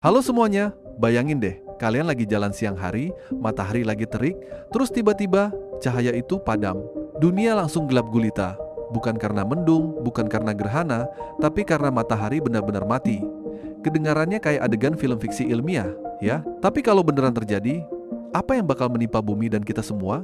Halo semuanya, bayangin deh, kalian lagi jalan siang hari, matahari lagi terik, terus tiba-tiba cahaya itu padam. Dunia langsung gelap gulita. Bukan karena mendung, bukan karena gerhana, tapi karena matahari benar-benar mati. Kedengarannya kayak adegan film fiksi ilmiah, ya. Tapi kalau beneran terjadi, apa yang bakal menimpa bumi dan kita semua?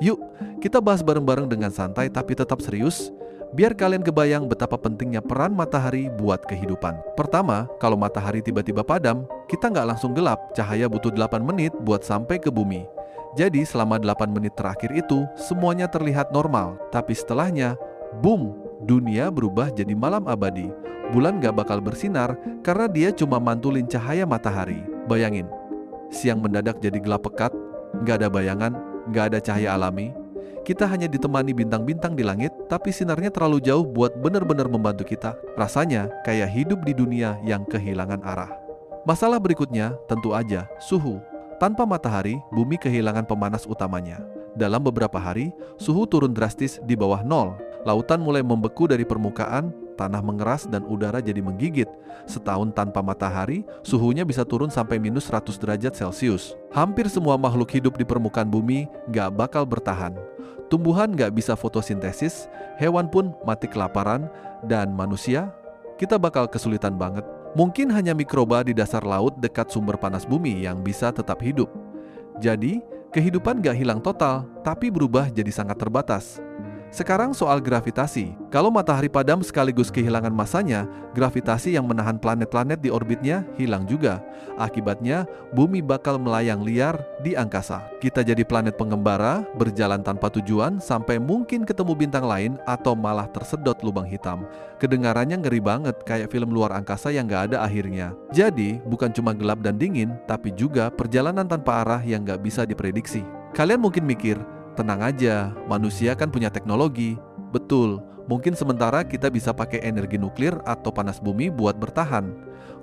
Yuk, kita bahas bareng-bareng dengan santai tapi tetap serius, biar kalian kebayang betapa pentingnya peran matahari buat kehidupan. Pertama, kalau matahari tiba-tiba padam, kita nggak langsung gelap, cahaya butuh 8 menit buat sampai ke bumi. Jadi selama 8 menit terakhir itu, semuanya terlihat normal. Tapi setelahnya, boom, dunia berubah jadi malam abadi. Bulan nggak bakal bersinar karena dia cuma mantulin cahaya matahari. Bayangin, siang mendadak jadi gelap pekat, nggak ada bayangan, nggak ada cahaya alami. Kita hanya ditemani bintang-bintang di langit, tapi sinarnya terlalu jauh buat benar-benar membantu kita. Rasanya kayak hidup di dunia yang kehilangan arah. Masalah berikutnya tentu aja suhu. Tanpa matahari, bumi kehilangan pemanas utamanya. Dalam beberapa hari, suhu turun drastis di bawah nol. Lautan mulai membeku dari permukaan, tanah mengeras dan udara jadi menggigit. Setahun tanpa matahari, suhunya bisa turun sampai minus 100 derajat Celcius. Hampir semua makhluk hidup di permukaan bumi nggak bakal bertahan. Tumbuhan nggak bisa fotosintesis, hewan pun mati kelaparan, dan manusia, kita bakal kesulitan banget. Mungkin hanya mikroba di dasar laut dekat sumber panas bumi yang bisa tetap hidup. Jadi, kehidupan nggak hilang total, tapi berubah jadi sangat terbatas. Sekarang soal gravitasi. Kalau matahari padam sekaligus kehilangan masanya, gravitasi yang menahan planet-planet di orbitnya hilang juga. Akibatnya, bumi bakal melayang liar di angkasa. Kita jadi planet pengembara, berjalan tanpa tujuan, sampai mungkin ketemu bintang lain atau malah tersedot lubang hitam. Kedengarannya ngeri banget, kayak film luar angkasa yang gak ada akhirnya. Jadi, bukan cuma gelap dan dingin, tapi juga perjalanan tanpa arah yang gak bisa diprediksi. Kalian mungkin mikir, tenang aja, manusia kan punya teknologi. Betul, mungkin sementara kita bisa pakai energi nuklir atau panas bumi buat bertahan.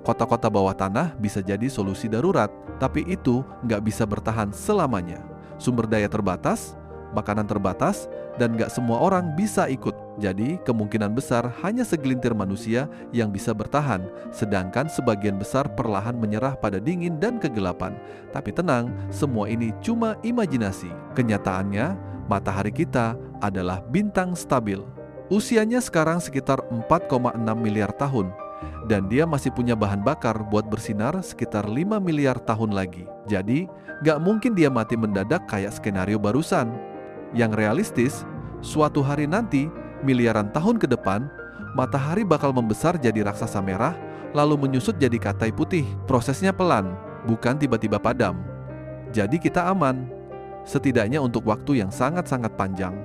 Kota-kota bawah tanah bisa jadi solusi darurat, tapi itu nggak bisa bertahan selamanya. Sumber daya terbatas, makanan terbatas, dan nggak semua orang bisa ikut. Jadi kemungkinan besar hanya segelintir manusia yang bisa bertahan, sedangkan sebagian besar perlahan menyerah pada dingin dan kegelapan. Tapi tenang, semua ini cuma imajinasi. Kenyataannya, matahari kita adalah bintang stabil. Usianya sekarang sekitar 4,6 miliar tahun, dan dia masih punya bahan bakar buat bersinar sekitar 5 miliar tahun lagi. Jadi, nggak mungkin dia mati mendadak kayak skenario barusan. Yang realistis, suatu hari nanti, miliaran tahun ke depan, matahari bakal membesar jadi raksasa merah, lalu menyusut jadi katai putih. Prosesnya pelan, bukan tiba-tiba padam. Jadi kita aman, setidaknya untuk waktu yang sangat-sangat panjang.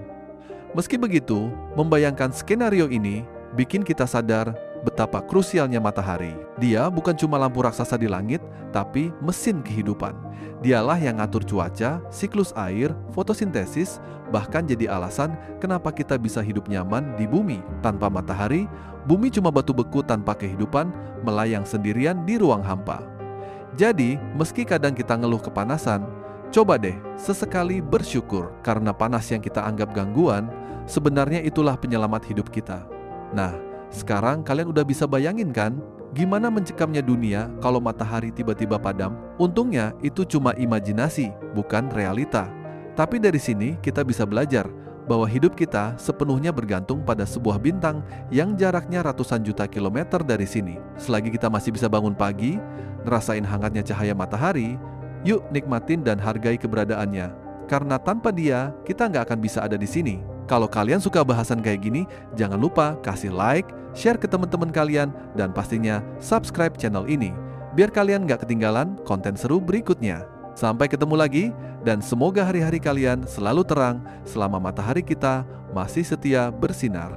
Meski begitu, membayangkan skenario ini bikin kita sadar betapa krusialnya matahari. Dia bukan cuma lampu raksasa di langit, tapi mesin kehidupan. Dialah yang ngatur cuaca, siklus air, fotosintesis, bahkan jadi alasan kenapa kita bisa hidup nyaman di bumi. Tanpa matahari, bumi cuma batu beku tanpa kehidupan, melayang sendirian di ruang hampa. Jadi, meski kadang kita ngeluh kepanasan, coba deh sesekali bersyukur, karena panas yang kita anggap gangguan, sebenarnya itulah penyelamat hidup kita. Nah, sekarang kalian udah bisa bayangin kan, gimana mencekamnya dunia kalau matahari tiba-tiba padam? Untungnya itu cuma imajinasi, bukan realita. Tapi dari sini kita bisa belajar bahwa hidup kita sepenuhnya bergantung pada sebuah bintang yang jaraknya ratusan juta kilometer dari sini. Selagi kita masih bisa bangun pagi, ngerasain hangatnya cahaya matahari, yuk nikmatin dan hargai keberadaannya. Karena tanpa dia, kita nggak akan bisa ada di sini. Kalau kalian suka bahasan kayak gini, jangan lupa kasih like, share ke teman-teman kalian, dan pastinya subscribe channel ini, biar kalian nggak ketinggalan konten seru berikutnya. Sampai ketemu lagi, dan semoga hari-hari kalian selalu terang selama matahari kita masih setia bersinar.